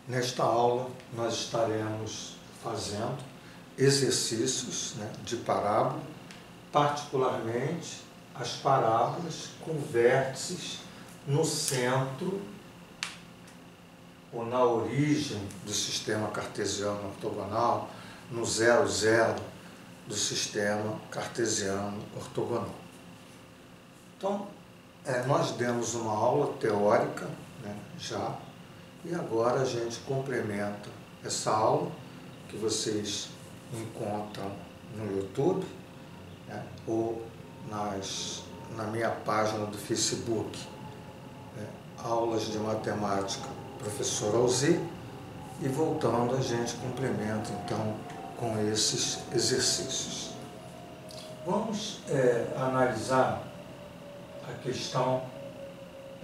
Nesta aula, nós estaremos fazendo exercícios, de parábola, particularmente as parábolas com vértices no centro ou na origem do sistema cartesiano ortogonal, no 0, 0 do sistema cartesiano ortogonal. Então, nós demos uma aula teórica, já, e agora a gente complementa essa aula que vocês encontram no YouTube, ou na minha página do Facebook, Aulas de Matemática Professor Alzir, e voltando a gente complementa então com esses exercícios. Vamos analisar a questão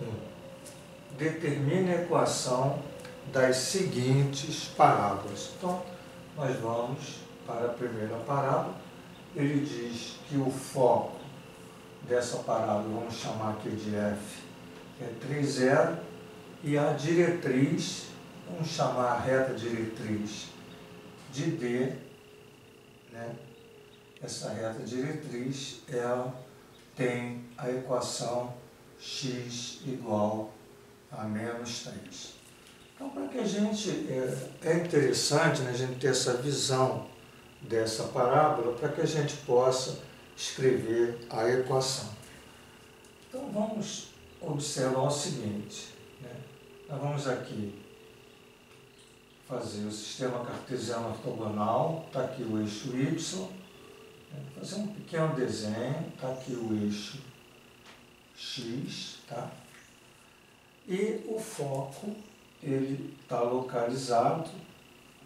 1. Determine a equação das seguintes parábolas. Então, nós vamos para a primeira parábola. Ele diz que o foco dessa parábola, vamos chamar aqui de F, é 3, 0, e a diretriz, vamos chamar a reta diretriz de D, Essa reta diretriz, ela tem a equação x igual a menos 3. Então, para que a gente, é interessante a gente ter essa visão dessa parábola, para que a gente possa escrever a equação. Então, vamos observar o seguinte, nós vamos aqui fazer o sistema cartesiano ortogonal, está aqui o eixo y, fazer um pequeno desenho, está aqui o eixo x, tá? E o foco, ele está localizado,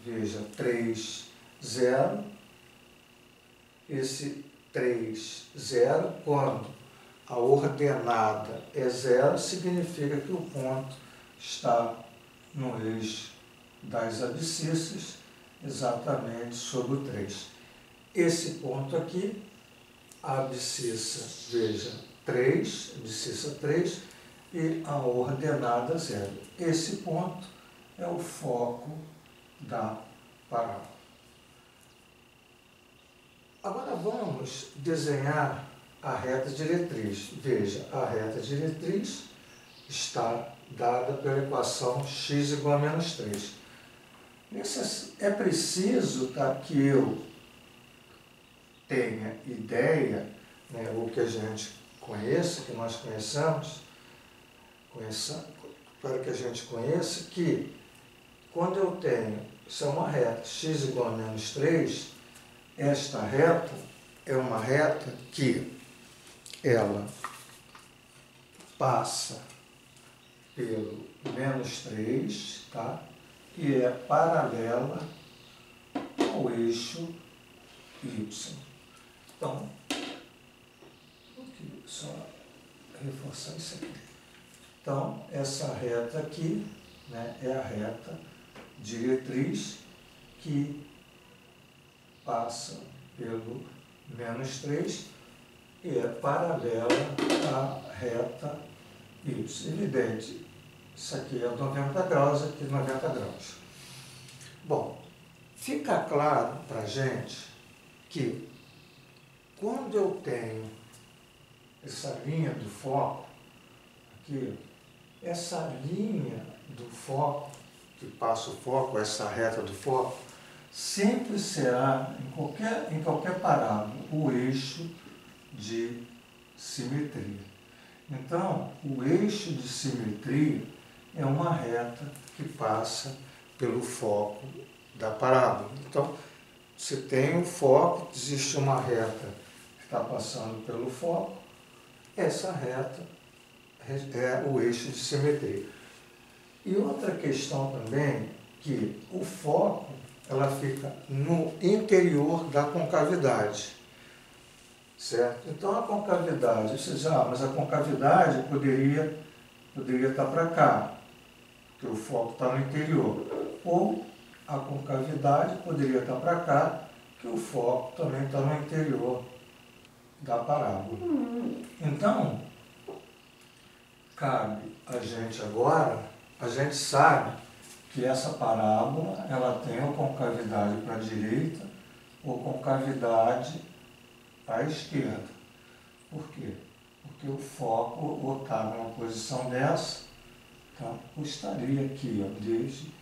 veja, 3, 0, esse 3, 0, quando a ordenada é 0, significa que o ponto está no eixo das abscissas, exatamente sobre o 3. Esse ponto aqui, a abscissa, veja, 3, abscissa 3, e a ordenada 0. Esse ponto é o foco da parábola. Agora vamos desenhar a reta diretriz. Veja, a reta diretriz está dada pela equação x igual a menos 3. É preciso que eu tenha ideia, ou que a gente conheça, que nós conheçamos, para que a gente conheça que quando eu tenho, isso é uma reta, x igual a menos 3, esta reta é uma reta que ela passa pelo menos 3, tá? E é paralela ao eixo y. Então, vou só reforçar isso aqui. Então, essa reta aqui, é a reta diretriz que passa pelo menos 3 e é paralela à reta y. Evidente, isso aqui é 90 graus, aqui 90 graus. Bom, fica claro para a gente que quando eu tenho essa linha do foco, aqui, essa linha do foco, que passa o foco, essa reta do foco, sempre será, em qualquer parábola, o eixo de simetria. Então, o eixo de simetria é uma reta que passa pelo foco da parábola. Então, se tem um foco, existe uma reta que está passando pelo foco, essa reta é o eixo de simetria. E outra questão também, que o foco, ela fica no interior da concavidade, certo? Então a concavidade, você diz, mas a concavidade poderia estar para cá, porque o foco está no interior. Ou a concavidade poderia estar para cá, que o foco também está no interior da parábola. Então, cabe a gente agora, a gente sabe que essa parábola ela tem ou concavidade para a direita ou concavidade à esquerda. Por quê? Porque o foco ou está numa posição dessa, tá? Ou estaria aqui, ó, desde,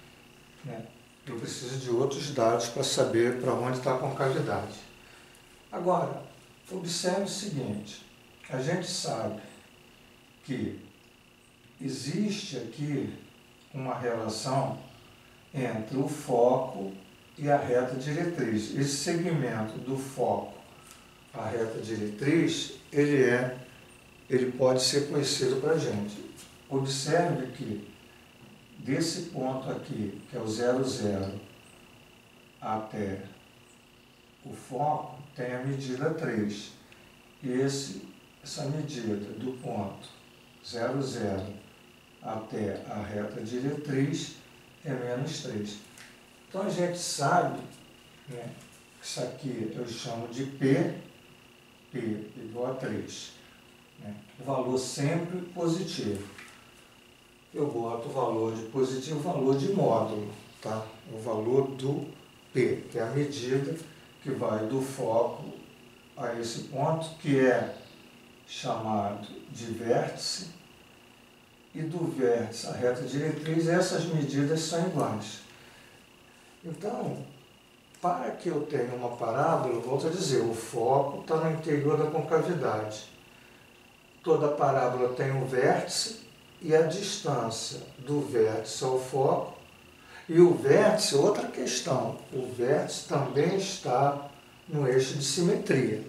né? Eu preciso de outros dados para saber para onde está a concavidade. Agora, observe o seguinte, a gente sabe que existe aqui uma relação entre o foco e a reta diretriz. Esse segmento do foco à reta diretriz, ele pode ser conhecido para a gente. Observe que desse ponto aqui, que é o 0, 0, até o foco, tem a medida 3. E essa medida do ponto 0, 0 até a reta diretriz é menos 3. Então a gente sabe, né, que isso aqui eu chamo de P igual a 3. Né? O valor sempre positivo. Eu boto o valor de positivo, o valor de módulo, tá? O valor do P, que é a medida que vai do foco a esse ponto, que é chamado de vértice, e do vértice à reta diretriz, essas medidas são iguais. Então, para que eu tenha uma parábola, volto a dizer, o foco está no interior da concavidade. Toda parábola tem um vértice e a distância do vértice ao foco. E o vértice, outra questão, o vértice também está no eixo de simetria.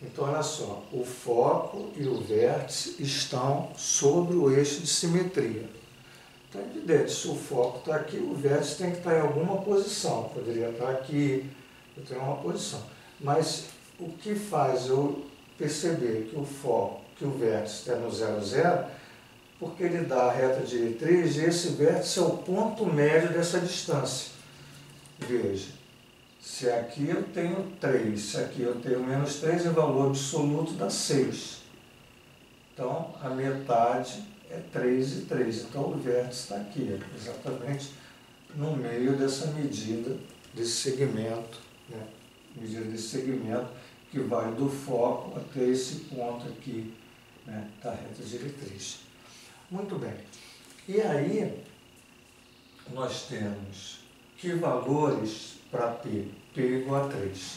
Então, olha só, o foco e o vértice estão sobre o eixo de simetria. Então, é evidente, se o foco está aqui, o vértice tem que estar em alguma posição. Poderia estar aqui, eu tenho uma posição. Mas o que faz eu perceber que o foco, que o vértice está no 0, 0, porque ele dá a reta diretriz e esse vértice é o ponto médio dessa distância. Veja, se aqui eu tenho 3, se aqui eu tenho menos 3, o valor absoluto dá 6. Então, a metade é 3 e 3. Então, o vértice está aqui, exatamente no meio dessa medida, desse segmento, né? Medida desse segmento que vai do foco até esse ponto aqui, né, da reta diretriz. Muito bem. E aí, nós temos que valores para P? P igual a 3.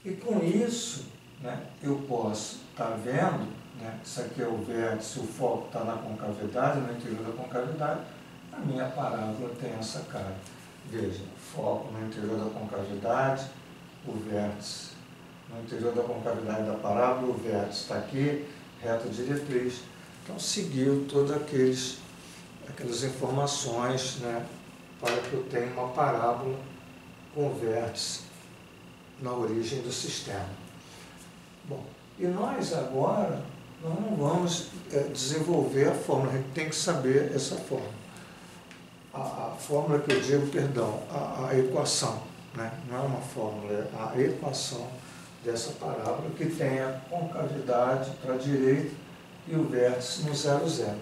E com isso, né, eu posso estar vendo, né, isso aqui é o vértice, o foco está na concavidade, no interior da concavidade, a minha parábola tem essa cara. Veja, foco no interior da concavidade, o vértice no interior da concavidade da parábola, o vértice está aqui, reta diretriz. Então, seguiu todas aquelas informações, né, para que eu tenha uma parábola com vértice na origem do sistema. Bom, e nós agora não vamos desenvolver a fórmula, a gente tem que saber essa fórmula. A fórmula que eu digo, perdão, a equação, né, não é uma fórmula, é a equação dessa parábola que tem a concavidade para a direita e o vértice no 0, 0.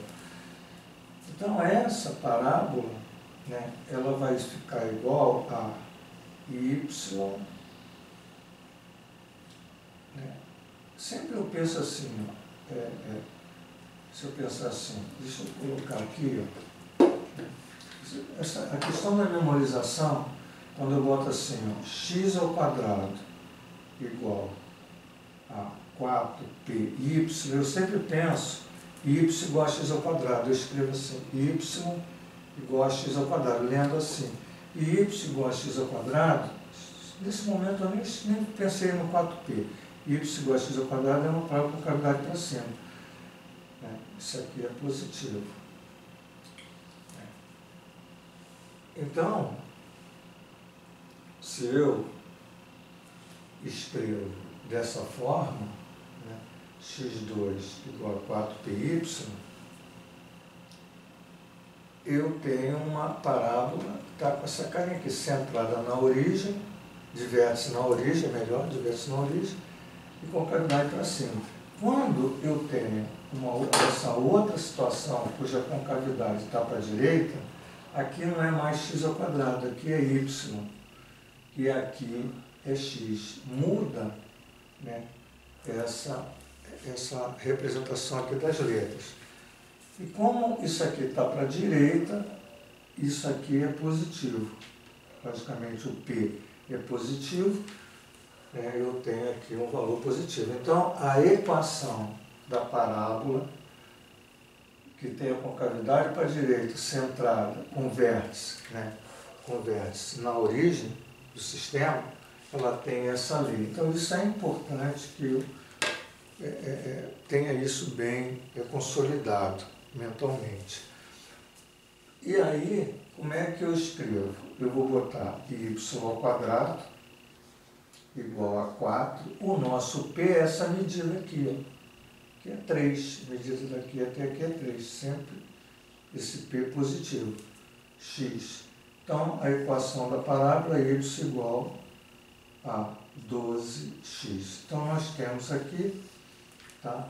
Então, essa parábola, né, ela vai ficar igual a y, né? Sempre eu penso assim, ó, se eu pensar assim, deixa eu colocar aqui, ó, a questão da memorização, quando eu boto assim, ó, x ao quadrado igual a 4py, eu sempre penso y igual a x ao quadrado, eu escrevo assim, y igual a x ao quadrado, lendo assim, e y igual a x ao quadrado, nesse momento eu nem pensei no 4p, y igual a x ao quadrado é uma prova com cavidade para cima, né? Isso aqui é positivo. Então, se eu escrevo dessa forma, né, x2 igual a 4py, eu tenho uma parábola que está com essa carinha aqui, centrada na origem, de vértice na origem, melhor, de vértice na origem, e com cavidade para cima. Quando eu tenho essa outra situação, cuja concavidade está para a direita, aqui não é mais x ao quadrado, aqui é y, e aqui é x. Muda, né, essa representação aqui das letras. E como isso aqui está para a direita, isso aqui é positivo. Logicamente o P é positivo, né, eu tenho aqui um valor positivo. Então a equação da parábola, que tem a concavidade para a direita centrada com vértice, né, com vértice na origem do sistema, ela tem essa lei. Então isso é importante que eu tenha isso bem consolidado mentalmente. E aí, como é que eu escrevo? Eu vou botar y ao quadrado igual a 4. O nosso P é essa medida aqui, ó, que é 3. A medida daqui até aqui é 3. Sempre esse P positivo. X. Então, a equação da parábola é y igual a 12x. Então, nós temos aqui, tá,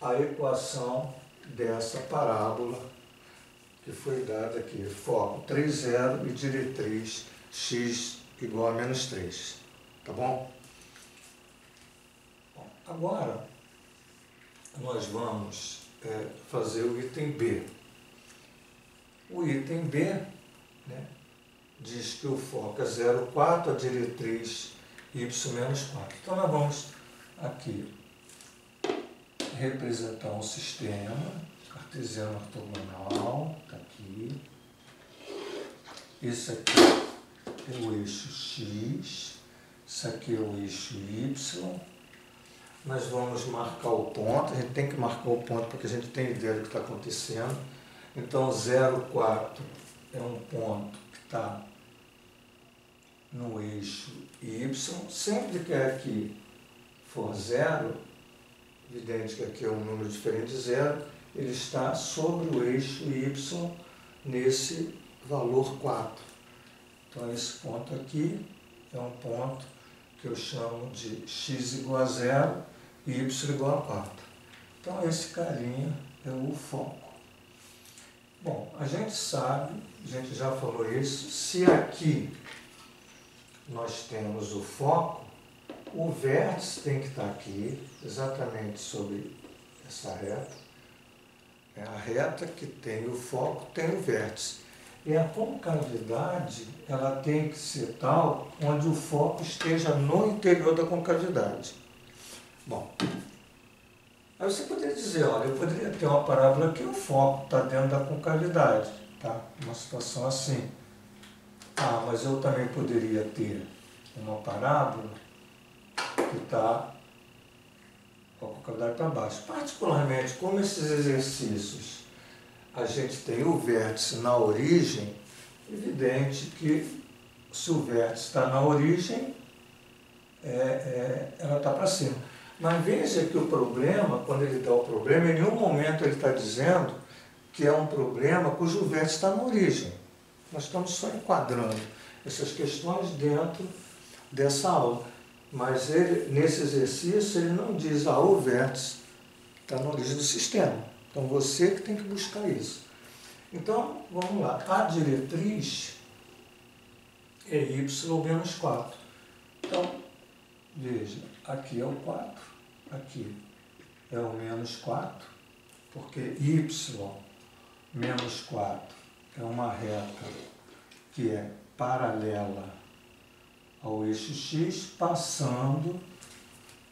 a equação dessa parábola que foi dada aqui. Foco 3, 0 e diretriz x igual a menos 3. Tá bom? Bom, agora, nós vamos fazer o item B. O item B, né, diz que o foco é 0,4, a diretriz y menos 4. Então, nós vamos aqui representar um sistema cartesiano ortogonal, está aqui. Esse aqui é o eixo x, isso aqui é o eixo y. Nós vamos marcar o ponto, a gente tem que marcar o ponto para que a gente tenha ideia do que está acontecendo. Então, 0,4 é um ponto que está no eixo y. Sempre que aqui for 0, evidente que aqui é um número diferente de 0, ele está sobre o eixo y nesse valor 4. Então, esse ponto aqui é um ponto que eu chamo de x igual a 0 e y igual a 4. Então, esse carinha é o foco. Bom, a gente sabe, a gente já falou isso, se aqui nós temos o foco, o vértice tem que estar aqui, exatamente sobre essa reta. É a reta que tem o foco, tem o vértice. E a concavidade, ela tem que ser tal onde o foco esteja no interior da concavidade. Bom, aí você poderia dizer, olha, eu poderia ter uma parábola que o foco está dentro da concavidade, tá? Uma situação assim. Ah, mas eu também poderia ter uma parábola que está com a concavidade para baixo. Particularmente, como esses exercícios a gente tem o vértice na origem, evidente que se o vértice está na origem, ela está para cima. Mas veja que o problema, quando ele dá o problema, em nenhum momento ele está dizendo que é um problema cujo vértice está na origem. Nós estamos só enquadrando essas questões dentro dessa aula. Mas ele, nesse exercício, ele não diz, o vértice está na origem do sistema. Então, você que tem que buscar isso. Então, vamos lá. A diretriz é y menos 4. Então, veja, aqui é o 4, aqui é o menos 4, porque y menos 4 é uma reta que é paralela ao eixo x, passando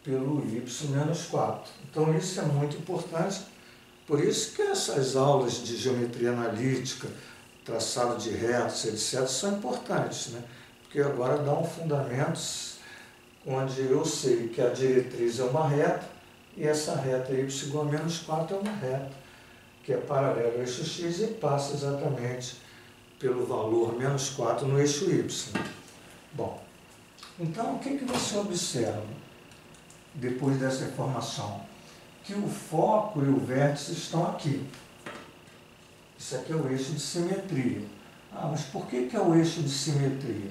pelo y menos 4. Então, isso é muito importante. Por isso que essas aulas de geometria analítica, traçado de retas, etc., são importantes, né? Porque agora dão fundamentos onde eu sei que a diretriz é uma reta, e essa reta y igual a menos 4 é uma reta que é paralela ao eixo x e passa exatamente pelo valor menos 4 no eixo y. Bom, então o que você observa depois dessa informação? Que o foco e o vértice estão aqui. Isso aqui é o eixo de simetria. Mas por que é o eixo de simetria?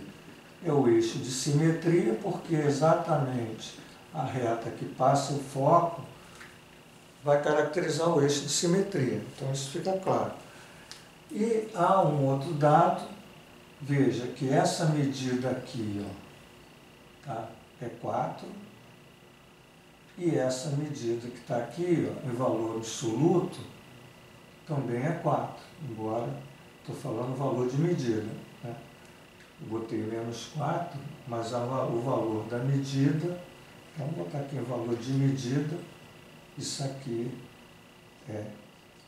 É o eixo de simetria porque exatamente a reta que passa o foco vai caracterizar o eixo de simetria. Então isso fica claro. E há um outro dado, veja que essa medida aqui, ó, tá, é 4, e essa medida que está aqui, ó, em valor absoluto, também é 4, embora estou falando valor de medida, né? Eu botei menos 4, mas o valor da medida, vamos botar aqui em valor de medida, isso aqui é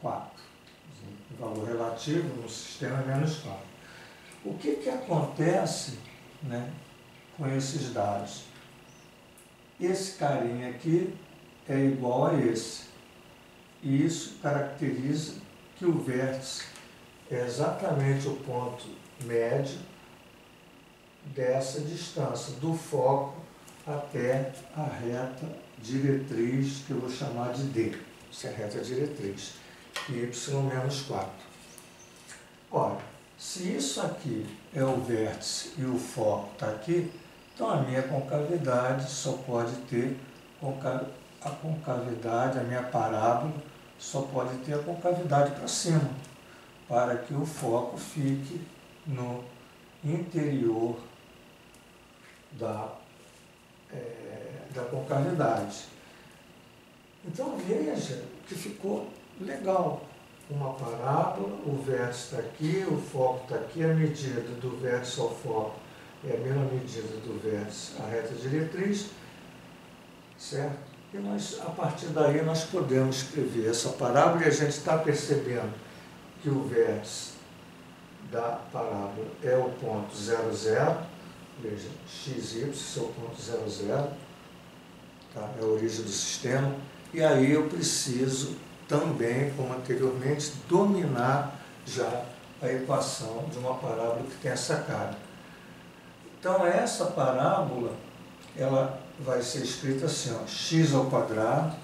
4. O valor relativo no sistema é menos 4. O que acontece, né, com esses dados? Esse carinha aqui é igual a esse. E isso caracteriza que o vértice é exatamente o ponto médio dessa distância, do foco até a reta diretriz, que eu vou chamar de D. Isso é a reta diretriz. Y menos 4. Ora, se isso aqui é o vértice e o foco está aqui, então a minha concavidade só pode ter a concavidade, a minha parábola só pode ter a concavidade para cima, para que o foco fique no interior da concavidade. Então veja que ficou legal. Uma parábola, o vértice está aqui, o foco está aqui, a medida do vértice ao foco é a mesma medida do vértice à reta diretriz, certo? E nós, a partir daí nós podemos escrever essa parábola e a gente está percebendo que o vértice da parábola é o ponto 0, 0, veja, xy, esse é o ponto 0, 0, tá? É a origem do sistema, e aí eu preciso também, como anteriormente, dominar já a equação de uma parábola que tem essa cara. Então essa parábola, ela vai ser escrita assim, ó, x ao quadrado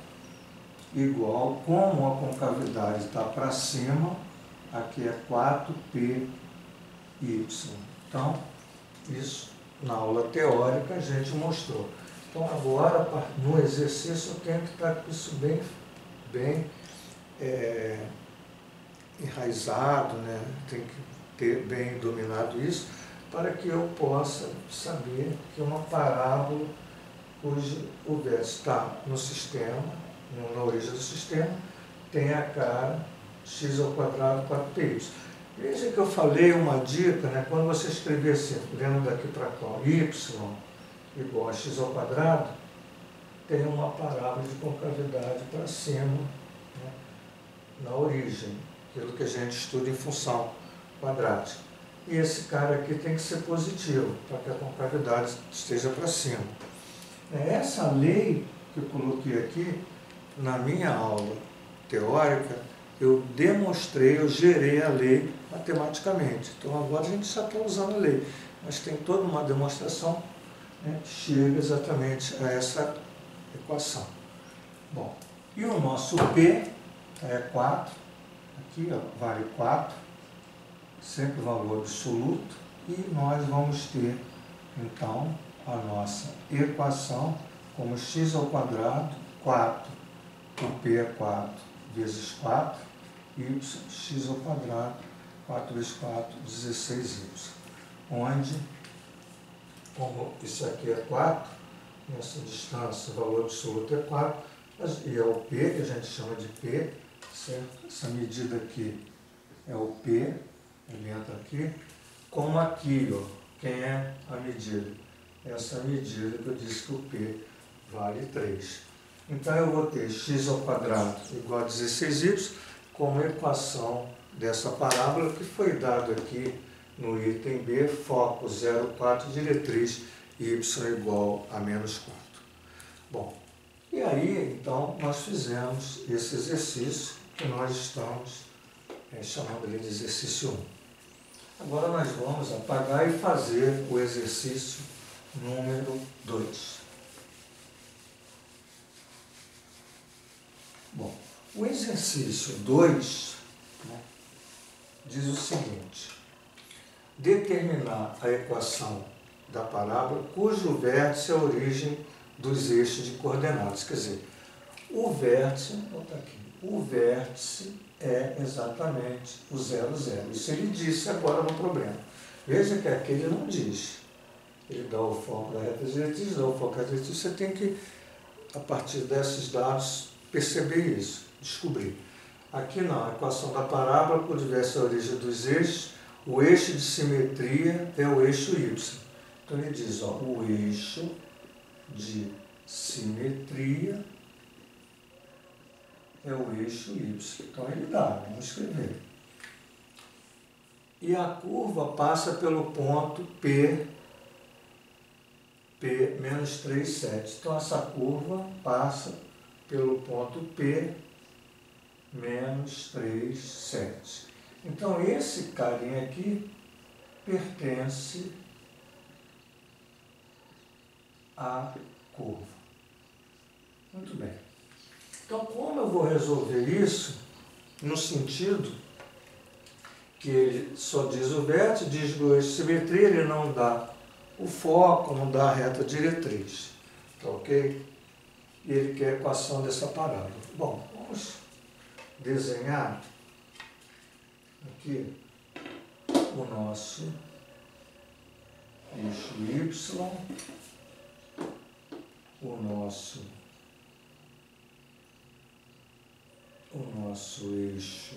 igual, como a concavidade está para cima, aqui é 4πy. Então, isso na aula teórica a gente mostrou. Então agora, no exercício, eu tenho que estar com isso bem enraizado, né? Tem que ter bem dominado isso, para que eu possa saber que uma parábola cujo o vértice está no sistema, na origem do sistema, tem a cara x ao quadrado 4πy. Veja que eu falei uma dica, né? Quando você escrever assim, vendo daqui para cá, y igual a x ao quadrado, tem uma parábola de concavidade para cima, né? Na origem, aquilo que a gente estuda em função quadrática. E esse cara aqui tem que ser positivo, para que a concavidade esteja para cima. Essa lei que eu coloquei aqui, na minha aula teórica, eu demonstrei, eu gerei a lei matematicamente. Então agora a gente já está usando a lei, mas tem toda uma demonstração, né, que chega exatamente a essa equação. Bom, e o nosso P é 4, aqui ó, vale 4, sempre valor absoluto, e nós vamos ter então a nossa equação como x ao quadrado, 4, o P é 4 vezes 4, y, x ao quadrado, 4 vezes 4, 16y. Onde, como isso aqui é 4, nessa distância o valor absoluto é 4, e é o P, que a gente chama de P, certo? Essa medida aqui é o P, ele entra aqui, como aqui, ó, quem é a medida? Essa medida que eu disse que o P vale 3. Então eu vou ter x ao quadrado igual a 16y como equação dessa parábola que foi dado aqui no item B, foco 0,4, diretriz y igual a menos 4. Bom, e aí então nós fizemos esse exercício que nós estamos chamando de exercício 1. Agora nós vamos apagar e fazer o exercício número 2. Bom, o exercício 2, né, diz o seguinte: determinar a equação da parábola cujo vértice é a origem dos eixos de coordenadas. Quer dizer, o vértice, vou botar aqui, o vértice é exatamente o 0, 0. Isso ele disse agora no problema. Veja que aqui ele não diz. Ele dá o foco da reta diretriz, dá o foco da reta diretriz. Você tem que, a partir desses dados, perceber isso, descobrir. Aqui não, a equação da parábola, por diversa origem dos eixos, o eixo de simetria é o eixo y. Então ele diz, ó, o eixo de simetria é o eixo y. Então ele dá, vamos escrever. E a curva passa pelo ponto P menos 3, 7. Então essa curva passa pelo ponto P menos 3, 7. Então esse carinha aqui pertence à curva. Muito bem. Então como eu vou resolver isso no sentido que ele só diz o vértice, diz o eixo de simetria, ele não dá o foco, não dá a reta diretriz. Tá ok? E ele quer a equação dessa parábola. Bom, vamos desenhar aqui o nosso eixo Y, o nosso eixo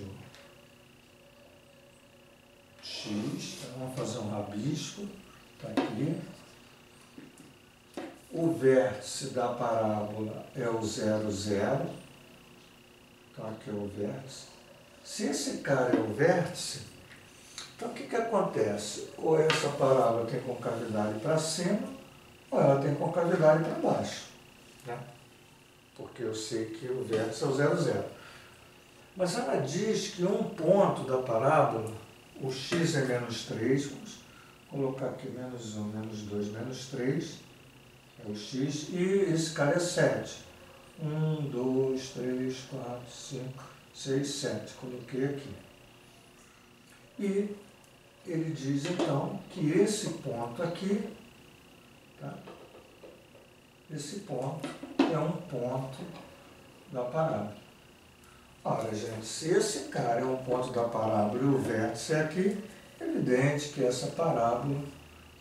X. Então, vamos fazer um rabisco. Está aqui. O vértice da parábola é o 0, 0. Então, aqui é o vértice. Se esse cara é o vértice, então o que acontece? Ou essa parábola tem concavidade para cima, ou ela tem concavidade para baixo. Né? Porque eu sei que o vértice é o 0, 0. Mas ela diz que um ponto da parábola, o x é menos 3, vamos colocar aqui menos 1, menos 2, menos 3, é o x, e esse cara é 7. 1, 2, 3, 4, 5, 6, 7. Coloquei aqui. E ele diz então que esse ponto aqui, tá? Esse ponto é um ponto da parábola. Ora, gente, se esse cara é um ponto da parábola e o vértice é aqui, é evidente que essa parábola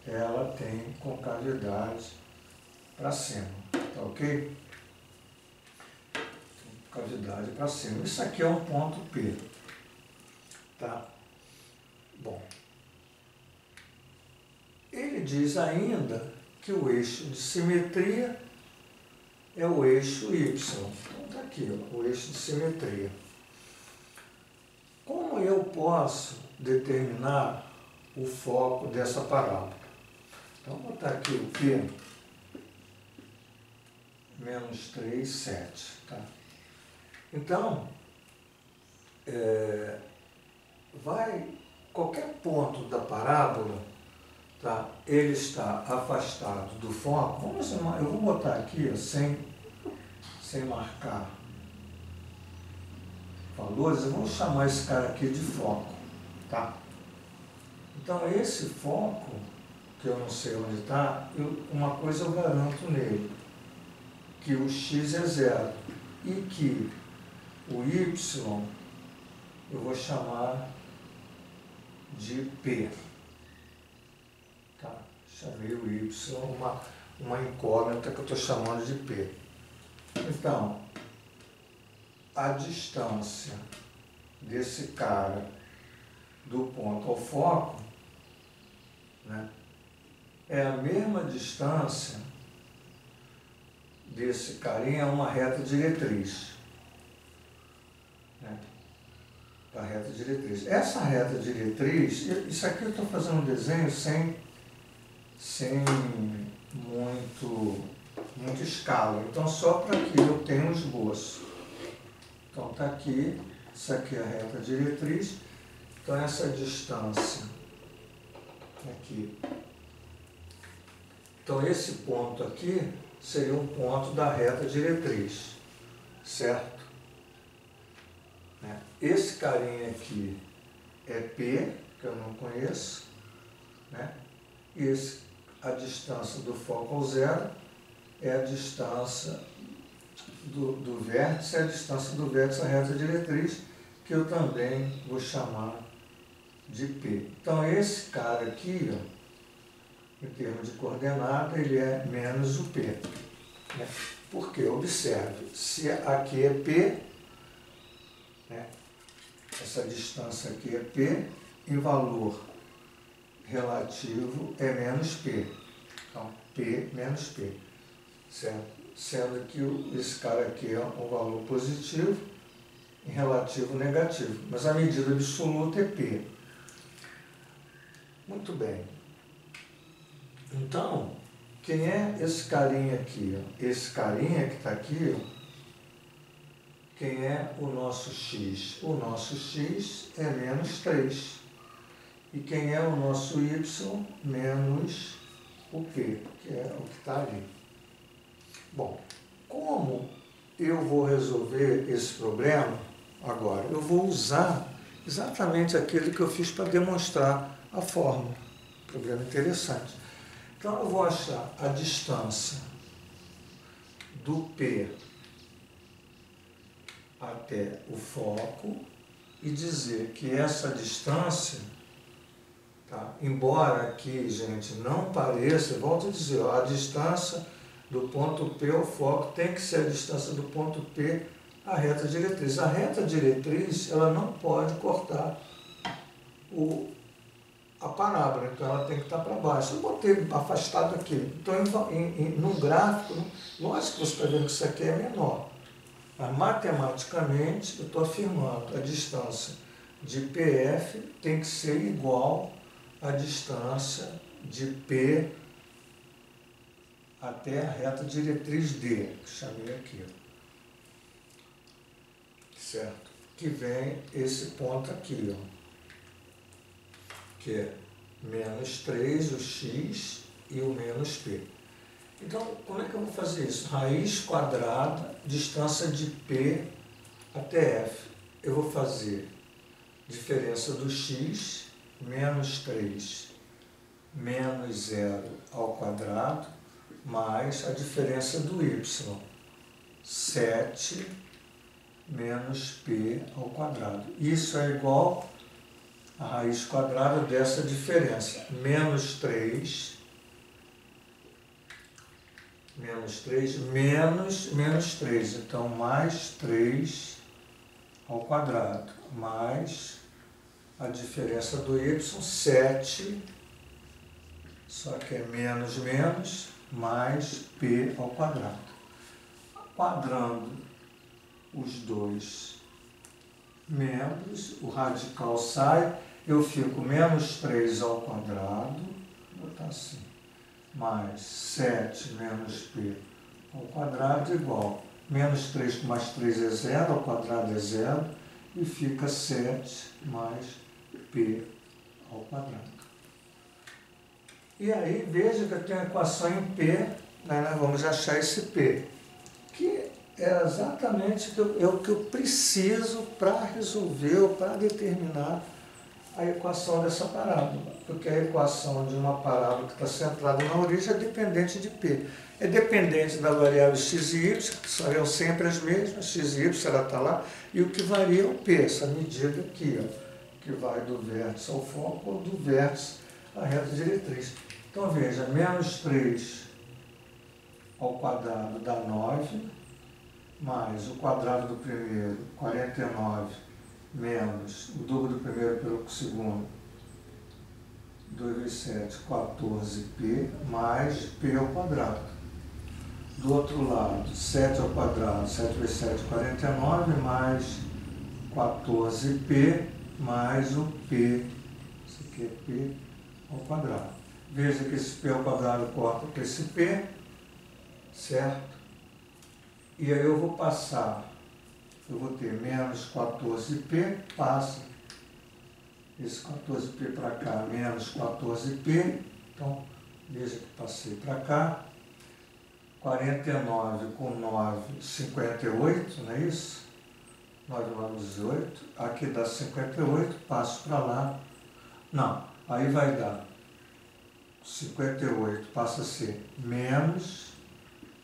ela tem concavidade para cima, tá ok? Concavidade para cima. Isso aqui é um ponto P, tá? Bom, ele diz ainda que o eixo de simetria é o eixo Y. Então está aqui, ó, o eixo de simetria. Como eu posso determinar o foco dessa parábola? Então vou botar aqui o P menos 3, 7. Tá? Então, qualquer ponto da parábola, tá, ele está afastado do foco. Eu vou botar aqui, ó, sem marcar valores, eu vou chamar esse cara aqui de foco. Tá? Então, esse foco, que eu não sei onde está, uma coisa eu garanto nele, que o x é 0 e que o y eu vou chamar de P. Tá? Chamei o y, uma incógnita que eu estou chamando de P. Então, a distância desse cara do ponto ao foco, né, é a mesma distância desse carinha a uma reta diretriz. Né? A reta diretriz. Essa reta diretriz, isso aqui eu estou fazendo um desenho sem muito escala. Então, só para que eu tenha um esboço. Então, está aqui, isso aqui é a reta diretriz. Então, essa distância aqui. Então, esse ponto aqui seria um ponto da reta diretriz, certo? Esse carinha aqui é P, que eu não conheço, né? E a distância do foco ao 0 é a distância do vértice, é a distância do vértice à reta diretriz, que eu também vou chamar de P. Então, esse cara aqui, ó, em termos de coordenada, ele é menos o P. Né? Porque, observe, se aqui é P, né, essa distância aqui é P, em valor relativo é menos P. Então, P menos P. Certo? Sendo que esse cara aqui é um valor positivo, em relativo negativo. Mas a medida absoluta é P. Muito bem. Então, quem é esse carinha aqui? Ó? Esse carinha que está aqui, ó, quem é o nosso x? O nosso x é menos 3. E quem é o nosso y? Menos o p, que é o que está ali. Bom, como eu vou resolver esse problema agora? Eu vou usar exatamente aquele que eu fiz para demonstrar a fórmula. Problema interessante. Então, eu vou achar a distância do P até o foco e dizer que essa distância, tá, embora aqui, gente, não pareça, eu volto a dizer, ó, a distância do ponto P ao foco tem que ser a distância do ponto P à reta diretriz. A reta diretriz, ela não pode cortar a parábola, então ela tem que estar para baixo. Eu botei afastado aqui. Então, num gráfico, lógico que você está vendo que isso aqui é menor. Mas, matematicamente, eu estou afirmando a distância de PF tem que ser igual à distância de P até a reta diretriz D, que chamei aqui. Certo? Que vem esse ponto aqui, ó, que é menos 3, o x, e o menos p. Então, como é que eu vou fazer isso? Raiz quadrada, distância de P até F. Eu vou fazer diferença do x, menos 3, menos 0 ao quadrado, mais a diferença do y, 7 menos P ao quadrado. Isso é igual a raiz quadrada dessa diferença, menos 3 menos 3, então mais 3 ao quadrado, mais a diferença do y, 7, só que é menos, mais p ao quadrado. Quadrando os dois membros, o radical sai, eu fico menos 3 ao quadrado, vou botar assim, mais 7 menos p ao quadrado igual, menos 3 com mais 3 é 0, ao quadrado é 0, e fica 7 mais p ao quadrado. E aí, veja que eu tenho a equação em p, né, nós vamos achar esse p, que é exatamente o que eu preciso para resolver ou para determinar a equação dessa parábola, porque a equação de uma parábola que está centrada na origem é dependente de P. É dependente da variável x e y, que são sempre as mesmas, x e y ela está lá, e o que varia é o P, essa medida aqui, ó, que vai do vértice ao foco ou do vértice à reta diretriz. Então veja, menos 3 ao quadrado dá 9, mais o quadrado do primeiro, 49, menos o dobro do primeiro pelo segundo, 2 vezes 7, 14p, mais p ao quadrado. Do outro lado, 7 ao quadrado, 7 vezes 7, 49, mais 14p, mais o p, isso aqui é p ao quadrado. Veja que esse p ao quadrado corta com esse p, certo? E aí eu vou passar, eu vou ter menos 14p, passa esse 14p para cá, menos 14p, então veja que passei para cá, 49 com 9, 58, não é isso? 9, 9, 18, aqui dá 58, passo para lá, não, aí vai dar 58, passa a ser menos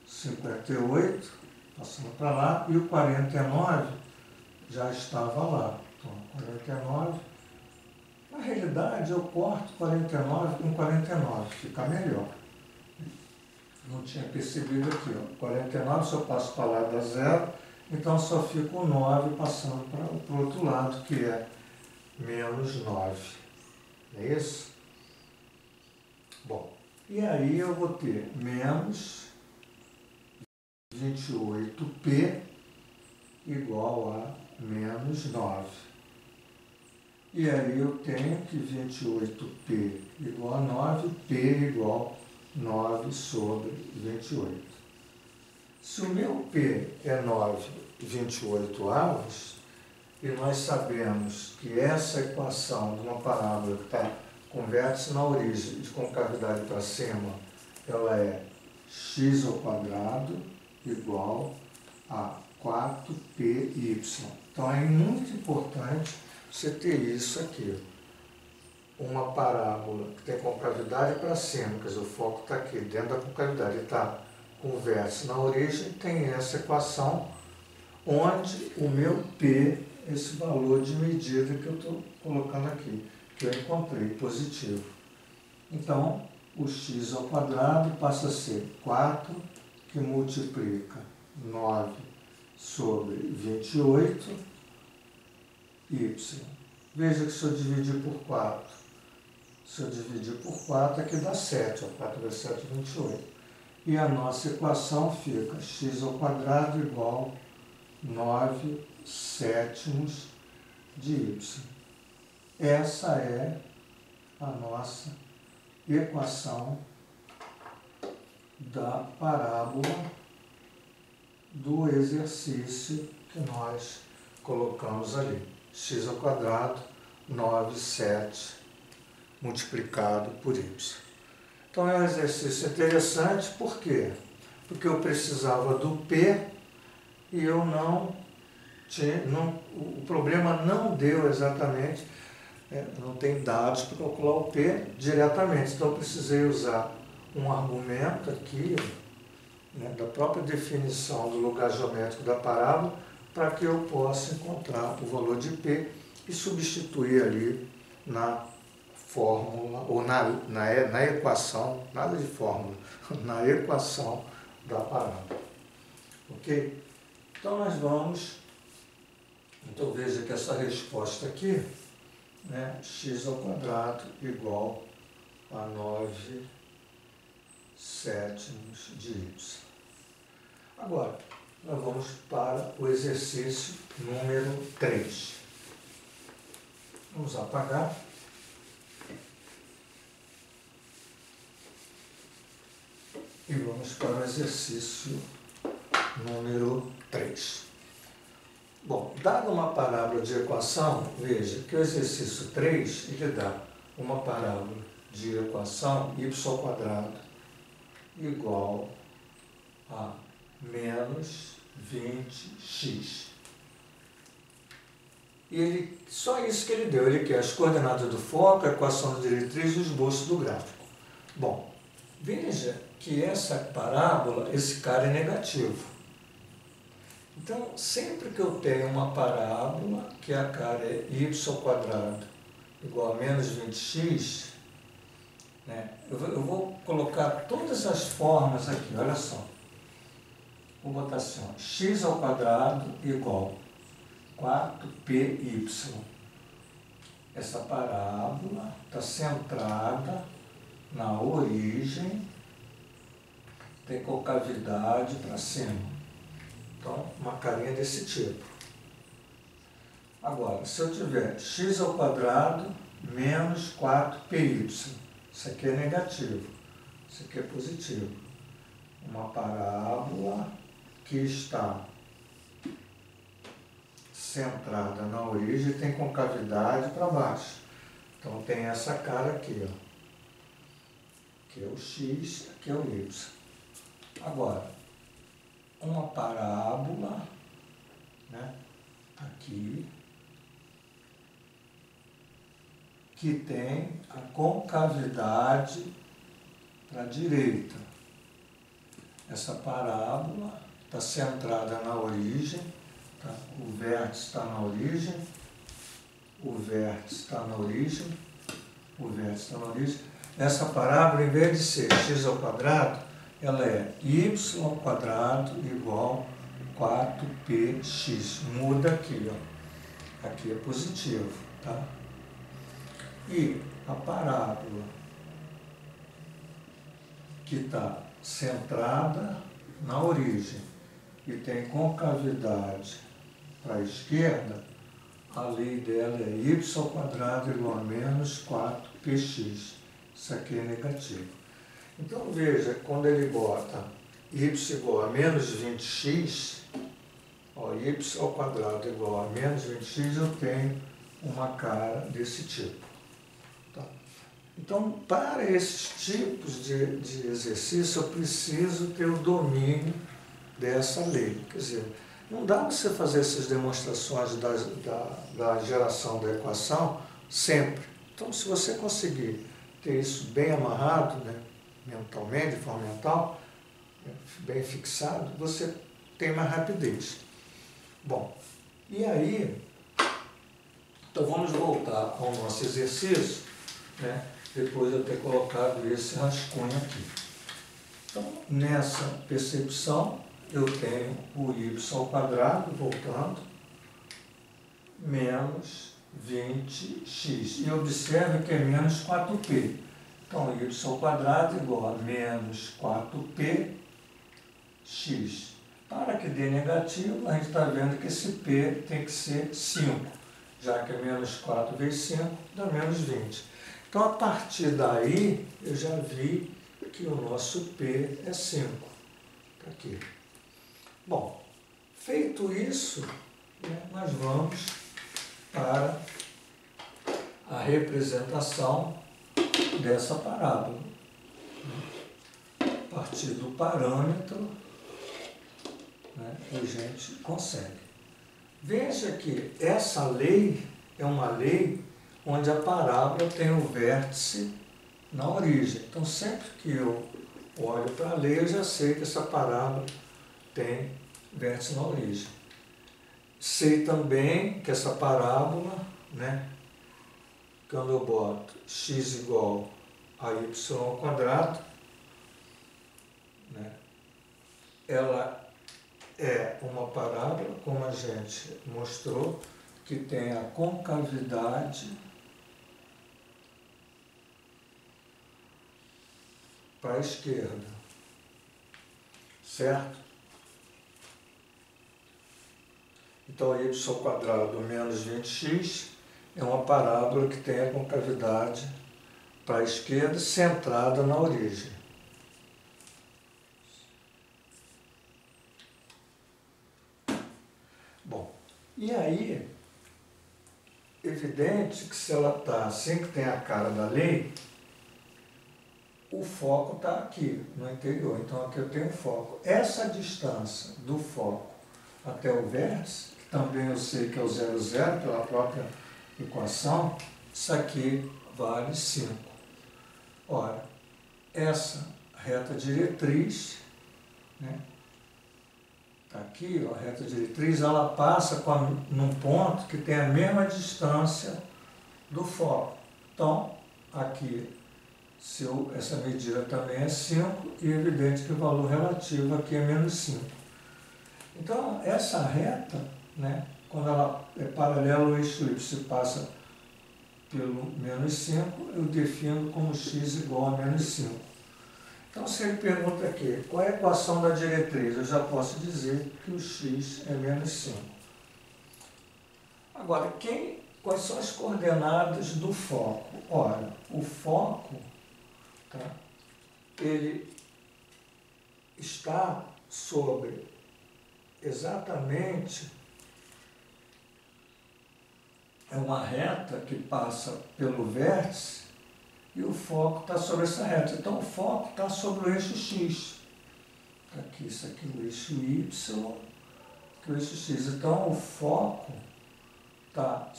58, passando para lá, e o 49 já estava lá. Então, 49. Na realidade, eu corto 49 com 49, fica melhor. Não tinha percebido aqui, ó. 49, se eu passo para lá dá 0, então só fica o 9 passando para o outro lado, que é menos 9. Não é isso? Bom, e aí eu vou ter menos 28p igual a menos 9. E aí eu tenho que 28p igual a 9, p igual a 9 sobre 28. Se o meu p é 9/28, e nós sabemos que essa equação de uma parábola que está com vértice na origem de concavidade para cima, ela é x ao quadrado igual a 4py. Então é muito importante você ter isso aqui. Uma parábola que tem concavidade para cima, quer dizer, o foco está aqui dentro da concavidade, está com vértice na origem, tem essa equação onde o meu P, esse valor de medida que eu estou colocando aqui, que eu encontrei positivo. Então, o x ao quadrado passa a ser 4, que multiplica 9 sobre 28, y. Veja que se eu dividir por 4, aqui dá 7, 4 vezes 7, 28. E a nossa equação fica x ao quadrado igual a 9/7 de y. Essa é a nossa equação da parábola do exercício que nós colocamos ali. X ao quadrado, 9/7 multiplicado por y. Então é um exercício interessante, por quê? Porque eu precisava do P e eu não tinha, o problema não deu exatamente, não tem dados para calcular o P diretamente, então eu precisei usar um argumento aqui, né, da própria definição do lugar geométrico da parábola, para que eu possa encontrar o valor de P e substituir ali na fórmula, ou na equação, nada de fórmula, na equação da parábola. Ok? Então nós vamos, então veja que essa resposta aqui, né, x ao quadrado igual a 9/7 de y. Agora, nós vamos para o exercício número 3. Vamos apagar. E vamos para o exercício número 3. Bom, dada uma parábola de equação, veja que o exercício 3, ele dá uma parábola de equação y ao quadrado igual a menos 20x. E ele, só isso que ele deu, ele quer as coordenadas do foco, a equação de diretriz e o esboço do gráfico. Bom, veja que essa parábola, esse cara é negativo. Então, sempre que eu tenho uma parábola, que a cara é y ao quadrado igual a menos 20x, né, eu vou colocar todas as formas aqui, olha só. Vou botar assim, ó, x ao quadrado igual a 4py. Essa parábola está centrada na origem, tem concavidade para cima. Então, uma carinha desse tipo. Agora, se eu tiver x ao quadrado menos 4py, isso aqui é negativo, isso aqui é positivo. Uma parábola que está centrada na origem e tem concavidade para baixo. Então, tem essa cara aqui, ó. Aqui é o x, aqui é o y. Agora, uma parábola, né, aqui, que tem a concavidade para a direita. Essa parábola está centrada na origem, tá? O vértice está na origem o vértice está na origem, o vértice está na origem. Essa parábola, em vez de ser x ao quadrado, ela é y ao quadrado igual 4px. Muda aqui, ó. Aqui é positivo, tá? E a parábola que está centrada na origem e tem concavidade para a esquerda, a lei dela é y ao quadrado igual a menos 4px. Isso aqui é negativo. Então veja, quando ele bota y igual a menos 20x, ó, y ao quadrado igual a menos 20x, eu tenho uma cara desse tipo. Tá? Então, para esses tipos de exercício, eu preciso ter o domínio dessa lei. Quer dizer, não dá para você fazer essas demonstrações da geração da equação sempre. Então, se você conseguir ter isso bem amarrado, né, mentalmente, de forma mental, bem fixado, você tem mais rapidez. Bom, e aí, então vamos voltar ao nosso exercício, né, depois de eu ter colocado esse rascunho aqui. Então, nessa percepção, eu tenho o y ao quadrado, voltando, menos 20x. E observe que é menos 4p. Então, y ao quadrado igual a menos 4px. Para que dê negativo, a gente está vendo que esse p tem que ser 5, já que é menos 4 vezes 5 dá menos 20. Então, a partir daí, eu já vi que o nosso p é 5. Está aqui. Bom, feito isso, né, nós vamos para a representação dessa parábola. A partir do parâmetro, né, a gente consegue. Veja que essa lei é uma lei onde a parábola tem o vértice na origem. Então, sempre que eu olho para a lei, eu já sei que essa parábola tem vértice na origem. Sei também que essa parábola, né, quando eu boto x igual a y ao quadrado, né, ela é uma parábola, como a gente mostrou, que tem a concavidade para a esquerda, certo? Então, y ao quadrado menos 20x é uma parábola que tem a concavidade para a esquerda, centrada na origem. Bom, e aí, evidente que se ela está assim, que tem a cara da lei, o foco está aqui, no interior. Então, aqui eu tenho o foco. Essa distância do foco até o vértice, que também eu sei que é o 0, 0, pela própria equação, isso aqui vale 5. Ora, essa reta diretriz, né, tá aqui, ó, a reta diretriz, ela passa num ponto que tem a mesma distância do foco. Então, aqui, essa medida também é 5, e é evidente que o valor relativo aqui é menos 5. Então, essa reta, né, quando ela é paralela ao eixo y, se passa pelo menos 5, eu defino como x igual a menos 5. Então, se ele pergunta aqui, qual é a equação da diretriz? Eu já posso dizer que o x é menos 5. Agora, quais são as coordenadas do foco? Ora, o foco, tá, ele está sobre exatamente, é uma reta que passa pelo vértice e o foco está sobre essa reta. Então, o foco está sobre o eixo x. Está aqui, isso aqui é o eixo y, que é o eixo x. Então, o foco está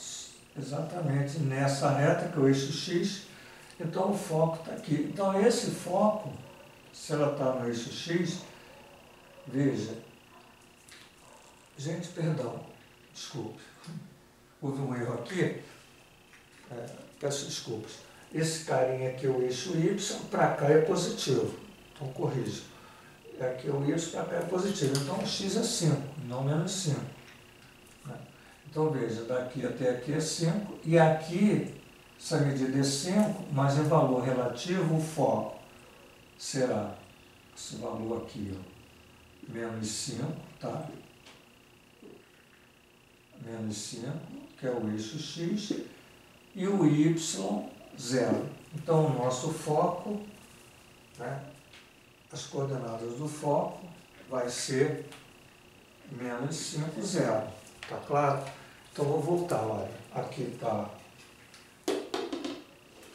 exatamente nessa reta, que é o eixo x. Então, o foco está aqui. Então, esse foco, se ela está no eixo x, veja, gente, perdão, desculpe, houve um erro aqui. peço desculpas, esse carinha aqui é o eixo Y, para cá é positivo, então corrijo. Aqui é o Y, para cá é positivo, então o X é 5, não menos 5. Né? Então veja, daqui até aqui é 5, e aqui, essa medida é 5, mas em valor relativo o foco será esse valor aqui, ó, menos 5, tá? Menos 5, que é o eixo X, e o Y, 0. Então, o nosso foco, né, as coordenadas do foco vai ser menos 5, 0. Tá claro? Então, vou voltar, olha. Aqui está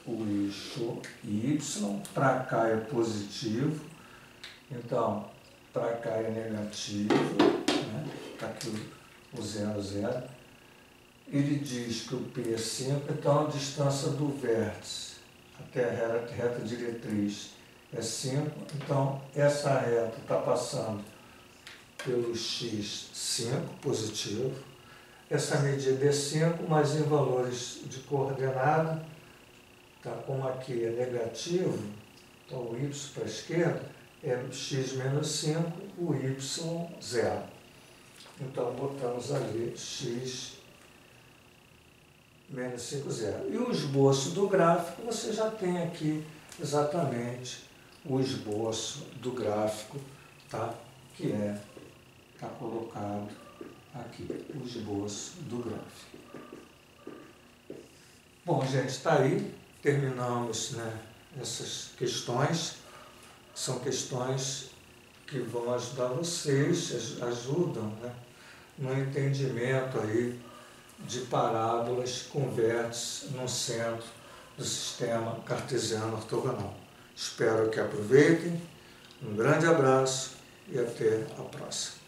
o eixo Y, para cá é positivo, então, para cá é negativo, né? Está aqui o 0, 0. Ele diz que o P é 5, então a distância do vértice até a reta diretriz é 5, então essa reta está passando pelo X 5, positivo. Essa medida é 5, mas em valores de coordenada, tá, como aqui é negativo, então o Y para a esquerda é X menos 5, o Y 0. Então botamos ali X menos 5, 0. E o esboço do gráfico, você já tem aqui exatamente o esboço do gráfico, tá? Que está colocado aqui, o esboço do gráfico. Bom, gente, está aí, terminamos, né, essas questões. São questões que vão ajudar vocês, ajudam, né, no entendimento aí de parábolas com vértices no centro do sistema cartesiano ortogonal. Espero que aproveitem, um grande abraço e até a próxima.